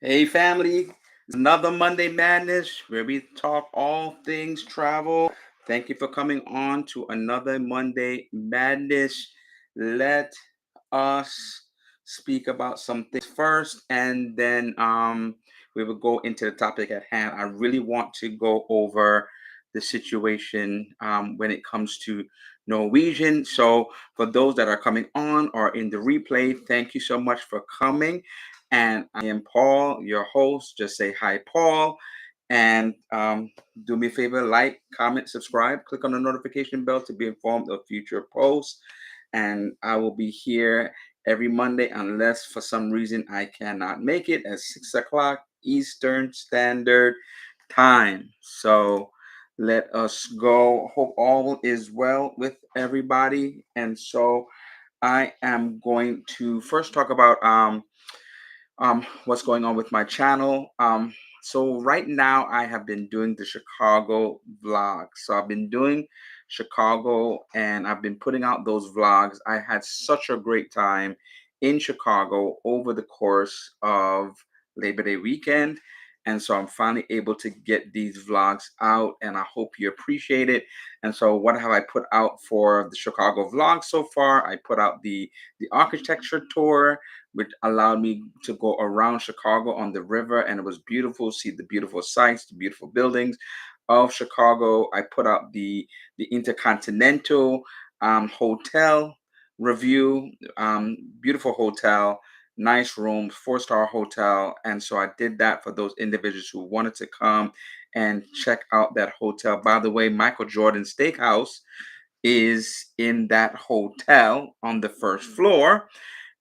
Hey family, it's another Monday Madness where we talk all things travel. Thank you for coming on to another Monday Madness. Let us speak about some things first and then we will go into the topic at hand. I really want to go over the situation when it comes to Norwegian. So for those that are coming on or in the replay, thank you so much for coming. And I am Paul, your host. Just say hi, Paul. And do me a favor, like, comment, subscribe, click on the notification bell to be informed of future posts. And I will be here every Monday unless for some reason I cannot make it at 6 o'clock Eastern Standard Time. So let us go. Hope all is well with everybody. And so I am going to first talk about what's going on with my channel. So right now I have been doing the Chicago vlog. So I've been doing Chicago and I've been putting out those vlogs. I had such a great time in Chicago over the course of Labor Day weekend. And so I'm finally able to get these vlogs out and I hope you appreciate it. And so what have I put out for the Chicago vlog so far? I put out the architecture tour, which allowed me to go around Chicago on the river, and it was beautiful. See the beautiful sights, the beautiful buildings of Chicago. I put out the Intercontinental Hotel review. Beautiful hotel, nice rooms, 4-star hotel, and so I did that for those individuals who wanted to come and check out that hotel. By the way, Michael Jordan Steakhouse is in that hotel on the first floor.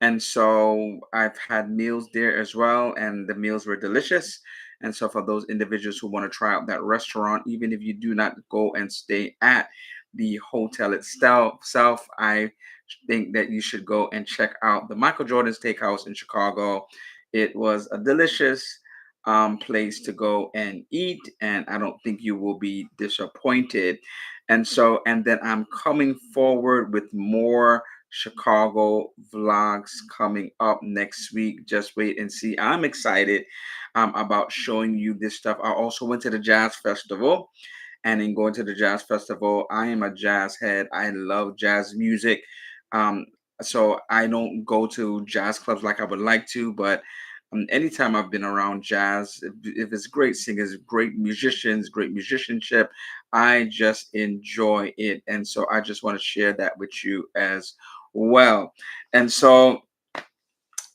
And so I've had meals there as well, and the meals were delicious. And so for those individuals who want to try out that restaurant, even if you do not go and stay at the hotel itself, I think that you should go and check out the Michael Jordan Steakhouse in Chicago. It was a delicious place to go and eat, and I don't think you will be disappointed. And so, and then I'm coming forward with more Chicago vlogs coming up next week. Just wait and see. I'm excited about showing you this stuff. I also went to the Jazz Festival, and in going to the Jazz Festival, I am a jazz head. I love jazz music. Um, so I don't go to jazz clubs like I would like to, but anytime I've been around jazz, if it's great singers, great musicians, great musicianship, I just enjoy it. And so I just want to share that with you as well. And so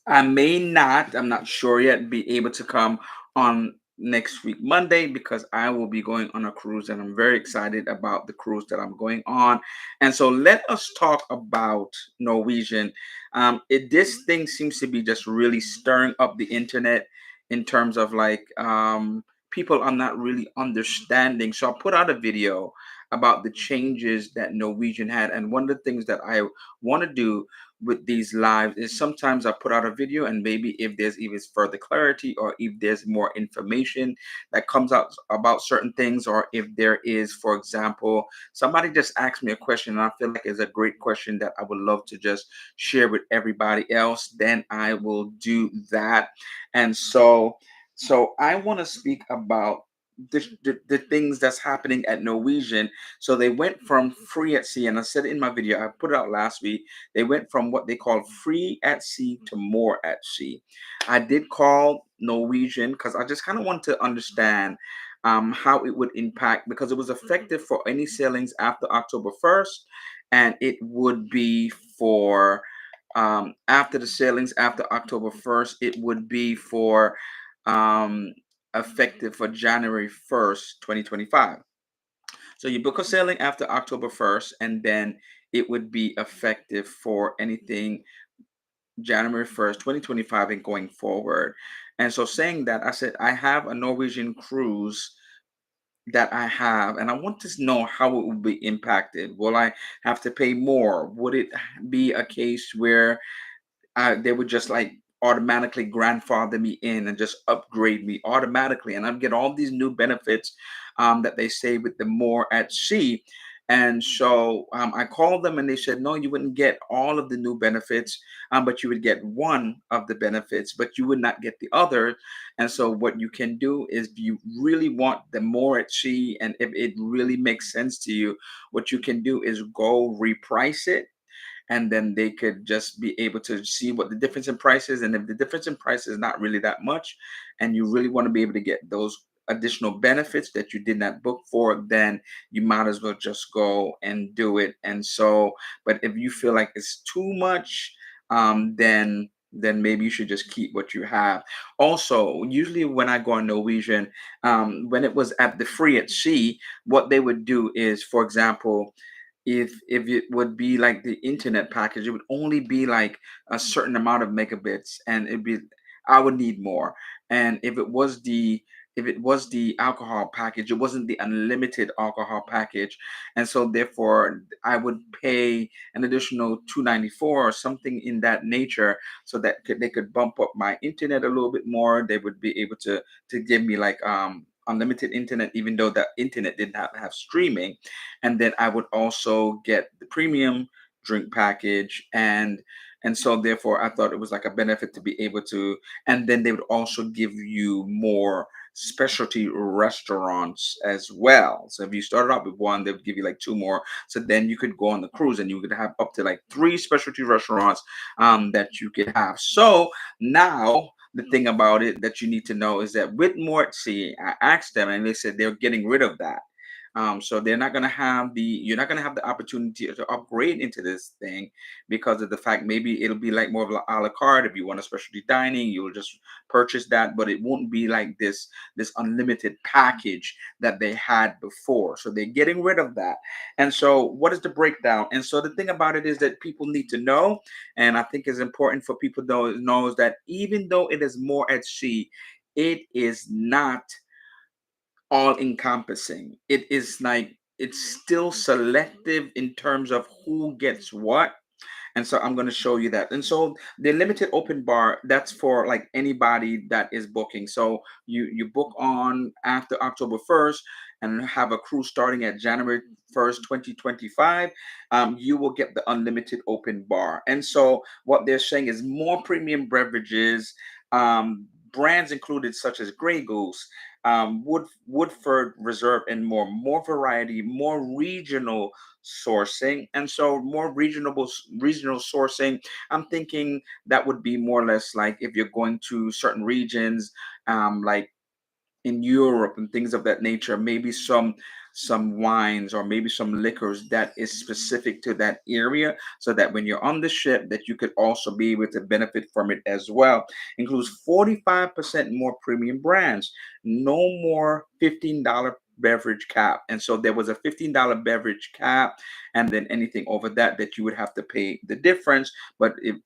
I may not, I'm not sure yet, be able to come on next week, Monday, because I will be going on a cruise and I'm very excited about the cruise that I'm going on. And so let us talk about Norwegian. This thing seems to be just really stirring up the internet in terms of people are not really understanding. So I put out a video about the changes that Norwegian had. And one of the things that I want to do with these lives is sometimes I put out a video and maybe if there's even further clarity or if there's more information that comes out about certain things, or if there is, for example, somebody just asked me a question and I feel like it's a great question that I would love to just share with everybody else, then I will do that. And so I want to speak about the things that's happening at Norwegian. So they went from free at sea, and I said it in my video, I put it out last week. They went from what they call free at sea to more at sea. I did call Norwegian because I just kind of wanted to understand how it would impact, because it was effective for any sailings after October 1st, and it would be for after the sailings after October 1st, it would be for um, effective for January 1st, 2025. So you book a sailing after October 1st, and then it would be effective for anything January 1st, 2025 and going forward. And so saying that, I said, I have a Norwegian cruise that I have, and I want to know how it will be impacted. Will I have to pay more? Would it be a case where they would just like automatically grandfather me in and just upgrade me automatically, and I'd get all these new benefits that they say with the more at sea? And so I called them and they said, no, you wouldn't get all of the new benefits, but you would get one of the benefits, but you would not get the other. And so what you can do is, if you really want the more at sea, and if it really makes sense to you, what you can do is go reprice it, and then they could just be able to see what the difference in price is. And if the difference in price is not really that much, and you really want to be able to get those additional benefits that you did not book for, then you might as well just go and do it. And so, but if you feel like it's too much, then maybe you should just keep what you have. Also, usually when I go on Norwegian, when it was at the free at sea, what they would do is, for example, if it would be like the internet package, it would only be like a certain amount of megabits, and it'd be, I would need more. And if it was the alcohol package, it wasn't the unlimited alcohol package, and so therefore I would pay an additional 294 or something in that nature, so that they could bump up my internet a little bit more. They would be able to give me like unlimited internet, even though that internet did not have streaming. And then I would also get the premium drink package, and so therefore I thought it was like a benefit to be able to. And then they would also give you more specialty restaurants as well. So if you started out with one, they would give you like two more, so then you could go on the cruise and you could have up to like three specialty restaurants that you could have. So now the thing about it that you need to know is that with Mortsey, I asked them and they said they're getting rid of that. So they're not gonna have the you're not gonna have the opportunity to upgrade into this thing, because of the fact maybe it'll be like more of a la carte. If you want a specialty dining, you'll just purchase that, but it won't be like this unlimited package that they had before. So they're getting rid of that. And so what is the breakdown? And so the thing about it is that people need to know, and I think it's important for people to know is that even though it is more at sea, it is not all encompassing. It is like it's still selective in terms of who gets what. And so I'm going to show you that. And so the limited open bar, that's for like anybody that is booking. So you book on after October 1st and have a cruise starting at January 1st, 2025, you will get the unlimited open bar. And so what they're saying is more premium beverages, brands included such as Grey Goose, Woodford Reserve, and more variety, more regional sourcing. And so more regional sourcing, I'm thinking that would be more or less like if you're going to certain regions, like in Europe and things of that nature, maybe some wines or maybe some liquors that is specific to that area, so that when you're on the ship that you could also be able to benefit from it as well. Includes 45% more premium brands, no more $15 beverage cap. And so there was a $15 beverage cap, and then anything over that you would have to pay the difference.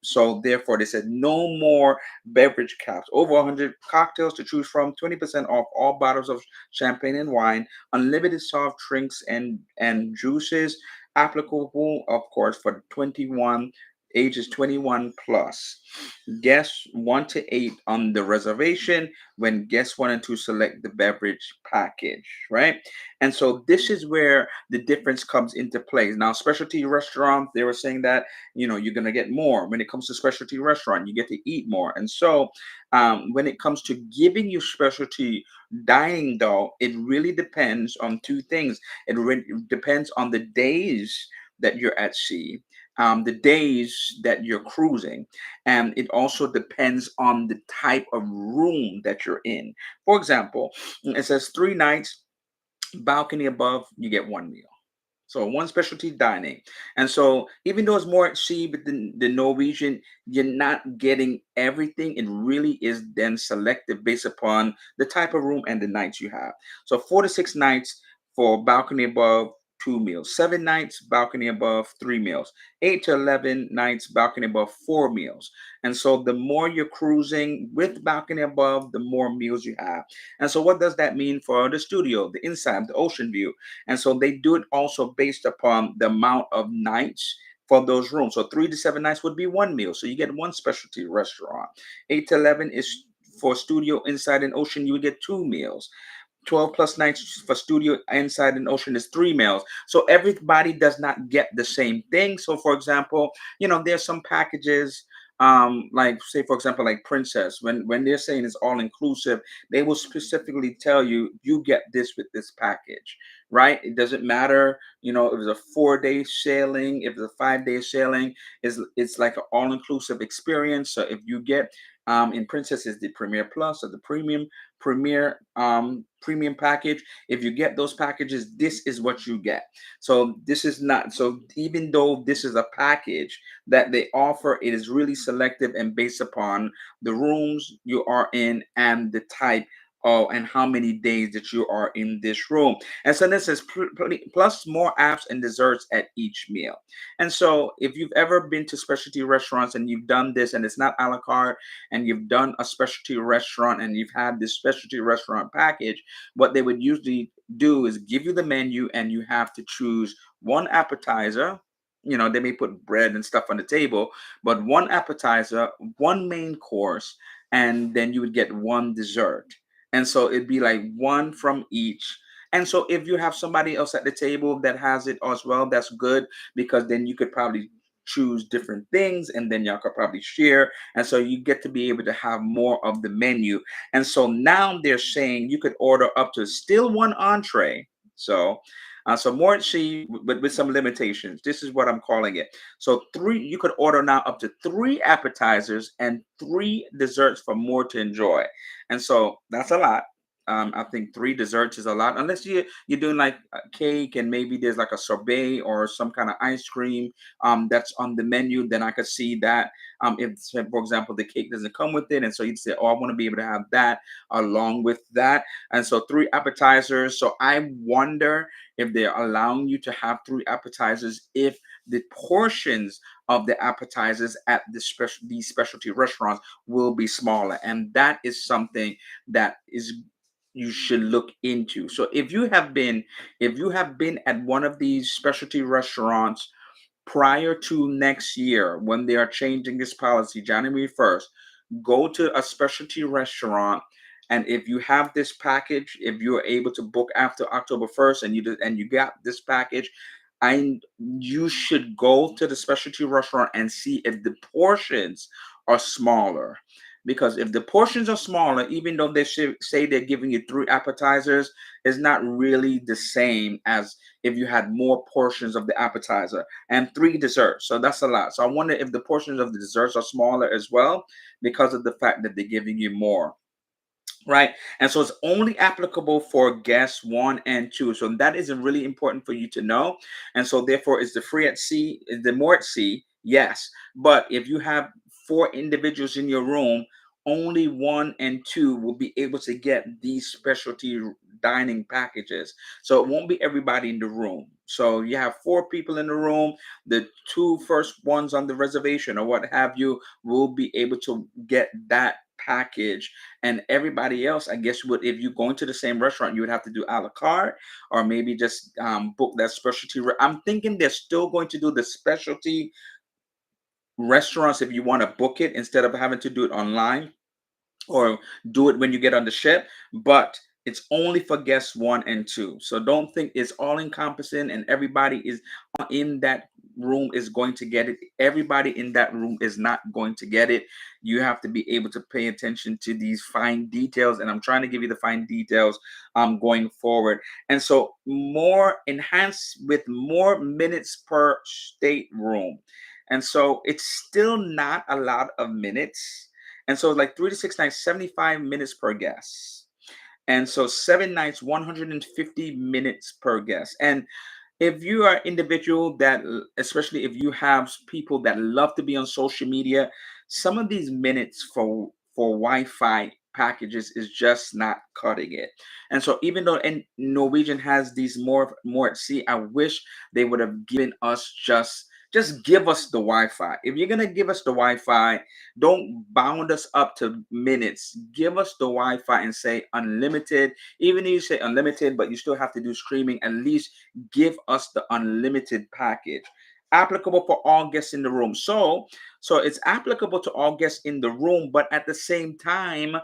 So therefore they said no more beverage caps. Over 100 cocktails to choose from, 20% off all bottles of champagne and wine, unlimited soft drinks and juices, applicable, of course, for 21 ages 21 plus. Guests 1 to 8 on the reservation when guests 1 and 2 select the beverage package, right? And so this is where the difference comes into play. Now, specialty restaurants, they were saying that you're going to get more when it comes to specialty restaurant, you get to eat more. And so when it comes to giving you specialty dining, though, it really depends on two things. It really depends on the days that you're at sea, the days that you're cruising, and it also depends on the type of room that you're in. For example, it says 3 nights, balcony above, you get one meal. So one specialty dining. And so even though it's more at sea, but the Norwegian, you're not getting everything. It really is then selective based upon the type of room and the nights you have. So 4 to 6 nights for balcony above, 2 meals. 7 nights, balcony above, 3 meals. 8 to 11 nights, balcony above, 4 meals. And so the more you're cruising with balcony above, the more meals you have. And so what does that mean for the studio, the inside, the ocean view? And so they do it also based upon the amount of nights for those rooms. So 3 to 7 nights would be one meal. So you get one specialty restaurant. 8 to 11 is for studio, inside, and ocean, you would get 2 meals. 12 plus nights for studio inside an ocean is 3 meals. So everybody does not get the same thing. So for example, there's some packages, like say for example, like Princess, when they're saying it's all inclusive, they will specifically tell you you get this with this package, right? It doesn't matter, if it's a 4 day sailing, if it's a 5 day sailing, it's like an all-inclusive experience. So if you get in Princess is the Premier Plus or the premium package. If you get those packages, this is what you get. So this is not, so even though this is a package that they offer, it is really selective and based upon the rooms you are in and the type, and how many days that you are in this room. And so this is plus more apps and desserts at each meal. And so if you've ever been to specialty restaurants and you've done this and it's not a la carte, and you've done a specialty restaurant and you've had this specialty restaurant package, what they would usually do is give you the menu and you have to choose one appetizer. They may put bread and stuff on the table, but one appetizer, one main course, and then you would get one dessert. And so it'd be like one from each. And so if you have somebody else at the table that has it as well, that's good, because then you could probably choose different things and then y'all could probably share, and so you get to be able to have more of the menu. And so now they're saying you could order up to still one entree. So more at sea, but with some limitations. This is what I'm calling it. So three, you could order now up to 3 appetizers and 3 desserts for more to enjoy. And so that's a lot. I think 3 desserts is a lot, unless you're doing like a cake and maybe there's like a sorbet or some kind of ice cream that's on the menu. Then I could see that, if say, for example, the cake doesn't come with it, and so you'd say, oh, I want to be able to have that along with that. And so 3 appetizers. So I wonder if they're allowing you to have 3 appetizers, if the portions of the appetizers at these specialty restaurants will be smaller, and that is something that is you should look into. So if you have been at one of these specialty restaurants prior to next year, when they are changing this policy January 1st, go to a specialty restaurant, and if you have this package, if you're able to book after October 1st and you got this package, I you should go to the specialty restaurant and see if the portions are smaller. Because if the portions are smaller, even though they should say they're giving you 3 appetizers, it's not really the same as if you had more portions of the appetizer and 3 desserts. So that's a lot. So I wonder if the portions of the desserts are smaller as well, because of the fact that they're giving you more. Right. And so it's only applicable for guests 1 and 2. So that is really important for you to know. And so therefore, is the free at sea, is the more at sea? Yes. But if you have 4 individuals in your room, only 1 and 2 will be able to get these specialty dining packages. So it won't be everybody in the room. So you have 4 people in the room, the 2 first ones on the reservation or what have you will be able to get that package, and everybody else, I guess, would, if you're going to the same restaurant, you would have to do a la carte, or maybe just book that specialty. I'm thinking they're still going to do the specialty restaurants if you want to book it instead of having to do it online or do it when you get on the ship, but it's only for guests 1 and 2. So don't think it's all encompassing and everybody is in that room is going to get it. Everybody in that room is not going to get it. You have to be able to pay attention to these fine details, and I'm trying to give you the fine details going forward. And so more enhanced with more minutes per stateroom. And so it's still not a lot of minutes, and so like 3 to 6 nights, 75 minutes per guest. And so 7 nights, 150 minutes per guest. And if you are individual that, especially if you have people that love to be on social media, some of these minutes for Wi-Fi packages is just not cutting it. And so even though Norwegian has these more at sea, I wish they would have given us just give us the Wi-Fi. If you're gonna give us the Wi-Fi, don't bound us up to minutes. Give us the Wi-Fi and say unlimited. Even if you say unlimited, but you still have to do streaming, at least give us the unlimited package. Applicable for all guests in the room. So it's applicable to all guests in the room, but at the same time,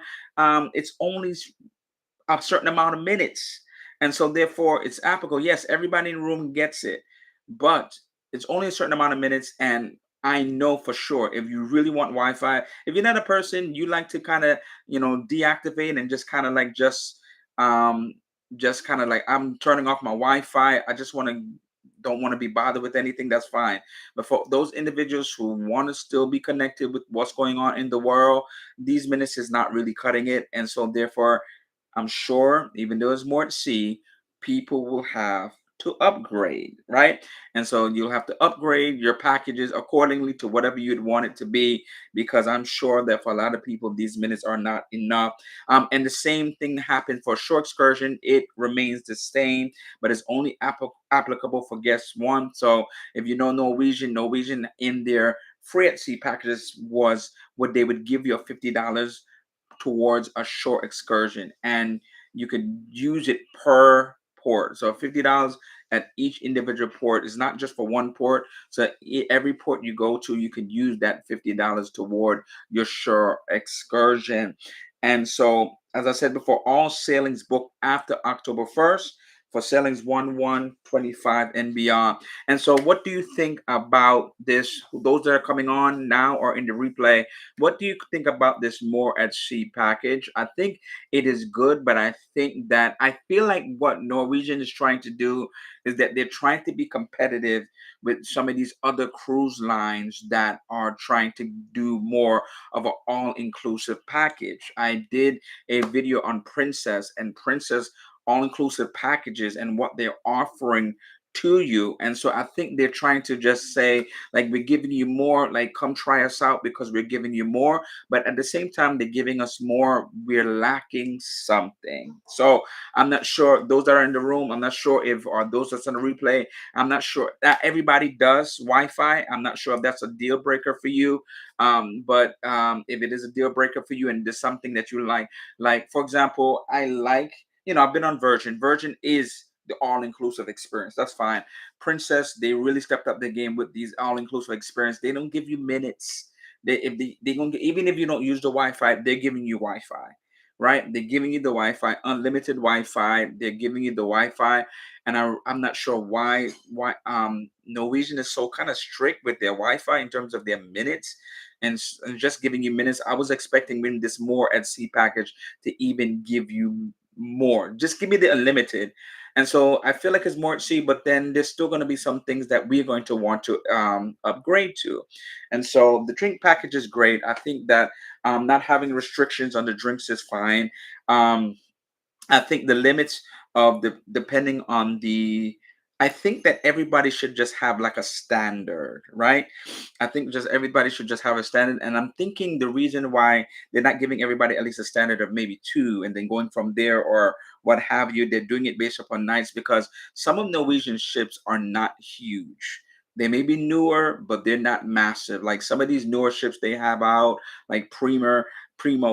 it's only a certain amount of minutes. And so therefore it's applicable. Yes, everybody in the room gets it, but it's only a certain amount of minutes. And I know for sure if you really want Wi-Fi, if you're not a person you like to kind of, deactivate and just kind of like um just kind of like, I'm turning off my Wi-Fi. I just want to don't want to be bothered with anything, that's fine. But for those individuals who want to still be connected with what's going on in the world, these minutes is not really cutting it. And so therefore I'm sure, even though it's more at sea, people will have to upgrade, right? And so you'll have to upgrade your packages accordingly to whatever you'd want it to be, because I'm sure that for a lot of people, these minutes are not enough. And the same thing happened for short excursion. It remains the same, but it's only applicable for guest one. So if you know Norwegian in their free at sea packages was what they would give you a $50 towards a short excursion, and you could use it per port. So $50 at each individual port is not just for one port. So every port you go to, you could use that $50 toward your shore excursion. And so, as I said before, all sailings booked after October 1st for sailings 1/1/25 and beyond. And so, what do you think about this? Those that are coming on now or in the replay, what do you think about this more at sea package? I think it is good, but I think that I feel like what Norwegian is trying to do is that they're trying to be competitive with some of these other cruise lines that are trying to do more of an all-inclusive package. I did a video on Princess and Princess all-inclusive packages and what they're offering to you. And so I think they're trying to just say, like, we're giving you more, like, come try us out because we're giving you more. But at the same time, they're giving us more, we're lacking something. So I'm not sure, those that are in the room, I'm not sure if, or those that's on the replay, I'm not sure that everybody does Wi-Fi. I'm not sure if that's a deal breaker for you. But if it is a deal breaker for you and there's something that you like, for example, I like, I've been on Virgin. Virgin is the all-inclusive experience. That's fine. Princess, they really stepped up the game with these all-inclusive experience. They don't give you minutes. They gonna get, even if you don't use the Wi-Fi, they're giving you Wi-Fi, right? They're giving you the Wi-Fi, unlimited Wi-Fi. They're giving you the Wi-Fi, and I'm not sure why Norwegian is so kind of strict with their Wi-Fi in terms of their minutes. And just giving you minutes. I was expecting when this more at sea package to even give you more. Just give me the unlimited. And so I feel like it's more at sea, but then there's still going to be some things that we're going to want to upgrade to. And so the drink package is great. I think that not having restrictions on the drinks is fine. Um, I think the limits of the depending on the I think that everybody should just have like a standard, right? I think just everybody should just have a standard. And I'm thinking the reason why they're not giving everybody at least a standard of maybe two and then going from there or what have you, they're doing it based upon nights because some of Norwegian ships are not huge. They may be newer, but they're not massive. Like some of these newer ships they have out, like Primo,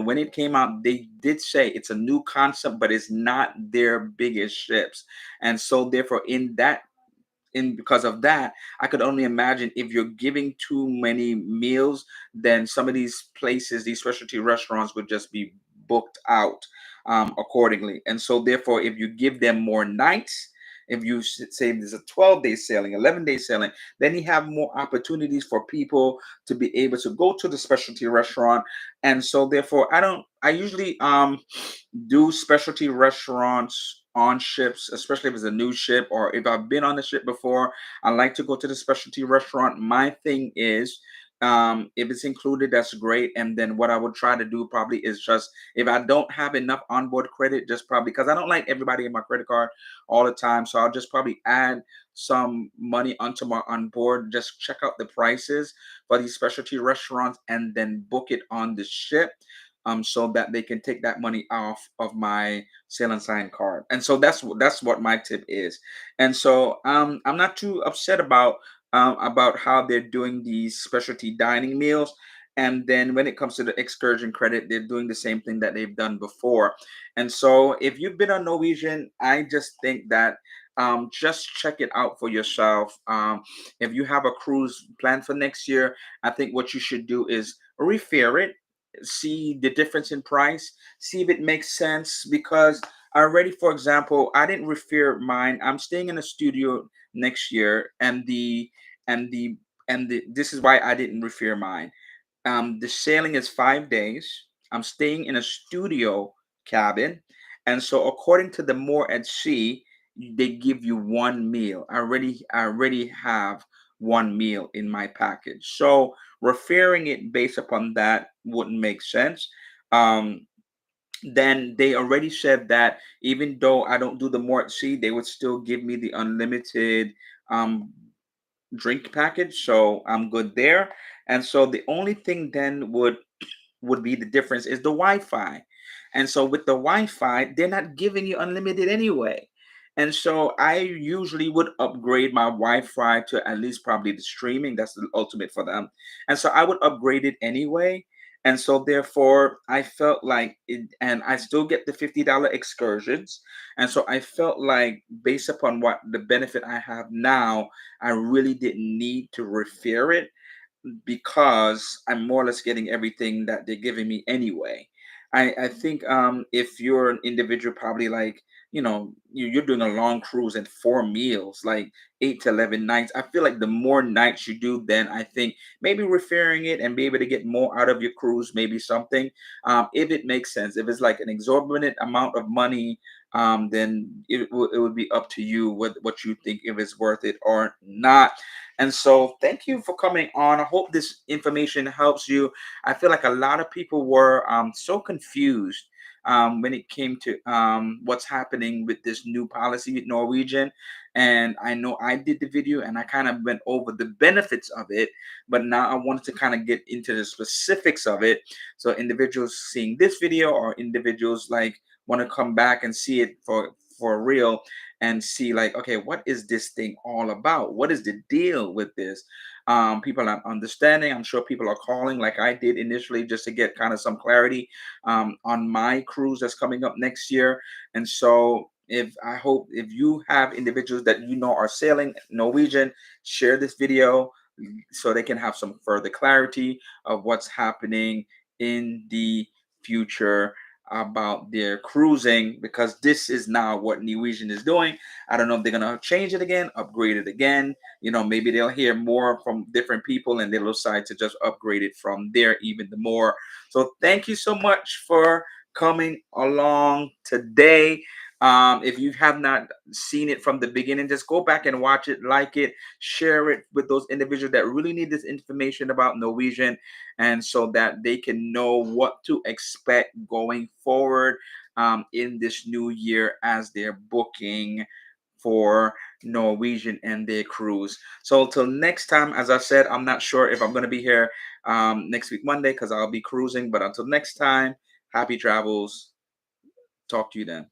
when it came out, they did say it's a new concept, but it's not their biggest ships. And so therefore in because of that, I could only imagine if you're giving too many meals, then some of these places, these specialty restaurants would just be booked out accordingly. And so therefore, if you give them more nights, if you say there's a 12-day sailing, 11-day sailing, then you have more opportunities for people to be able to go to the specialty restaurant. And so therefore, I usually do specialty restaurants on ships, especially if it's a new ship or if I've been on the ship before. I like to go to the specialty restaurant. My thing is, if it's included, that's great. And then what I would try to do probably is just if I don't have enough onboard credit, just probably because I don't like everybody in my credit card all the time, so I'll just probably add some money onto my onboard. Just check out the prices for these specialty restaurants and then book it on the ship so that they can take that money off of my Sail and Sign card. And so that's what my tip is. And so I'm not too upset about how they're doing these specialty dining meals. And then when it comes to the excursion credit, they're doing the same thing that they've done before. And so if you've been on Norwegian, I just think that just check it out for yourself. If you have a cruise planned for next year, I think what you should do is refer it, see the difference in price, see if it makes sense, because already, for example, I didn't refer mine. I'm staying in a studio next year, and the and this is why I didn't refer mine. The sailing is 5 days. I'm staying in a studio cabin, and so according to the more at sea, they give you one meal. I already have one meal in my package. So referring it based upon that wouldn't make sense. Um, then they already said that even though I don't do the more at sea, they would still give me the unlimited um drink package. So I'm good there. And so the only thing then would be the difference is the Wi-Fi. And so with the Wi-Fi, they're not giving you unlimited anyway. And so I usually would upgrade my Wi-Fi to at least probably the streaming. That's the ultimate for them. And so I would upgrade it anyway. And so therefore I felt like it, and I still get the $50 excursions. And so I felt like based upon what the benefit I have now, I really didn't need to refer it because I'm more or less getting everything that they're giving me anyway. I think if you're an individual, probably like you're doing a long cruise and 4 meals, like 8 to 11 nights. I feel like the more nights you do, then I think maybe referring it and be able to get more out of your cruise, maybe something. If it makes sense, if it's like an exorbitant amount of money, then it would be up to you what you think if it's worth it or not. And so, thank you for coming on. I hope this information helps you. I feel like a lot of people were so confused when it came to what's happening with this new policy with Norwegian. And I know I did the video and I kind of went over the benefits of it, but now I wanted to kind of get into the specifics of it. So, individuals seeing this video or individuals like want to come back and see it for real and see like, okay, what is this thing all about? What is the deal with this? People are understanding. I'm sure people are calling like I did initially just to get kind of some clarity on my cruise that's coming up next year. And so if I hope if you have individuals that you know are sailing Norwegian, share this video so they can have some further clarity of what's happening in the future about their cruising, because this is now what Norwegian is doing. I don't know if they're gonna change it again, upgrade it again. Maybe they'll hear more from different people and they'll decide to just upgrade it from there even the more. So thank you so much for coming along today. If you have not seen it from the beginning, just go back and watch it, like it, share it with those individuals that really need this information about Norwegian, and so that they can know what to expect going forward in this new year as they're booking for Norwegian and their cruise. So until next time, as I said, I'm not sure if I'm going to be here next week Monday because I'll be cruising. But until next time, happy travels. Talk to you then.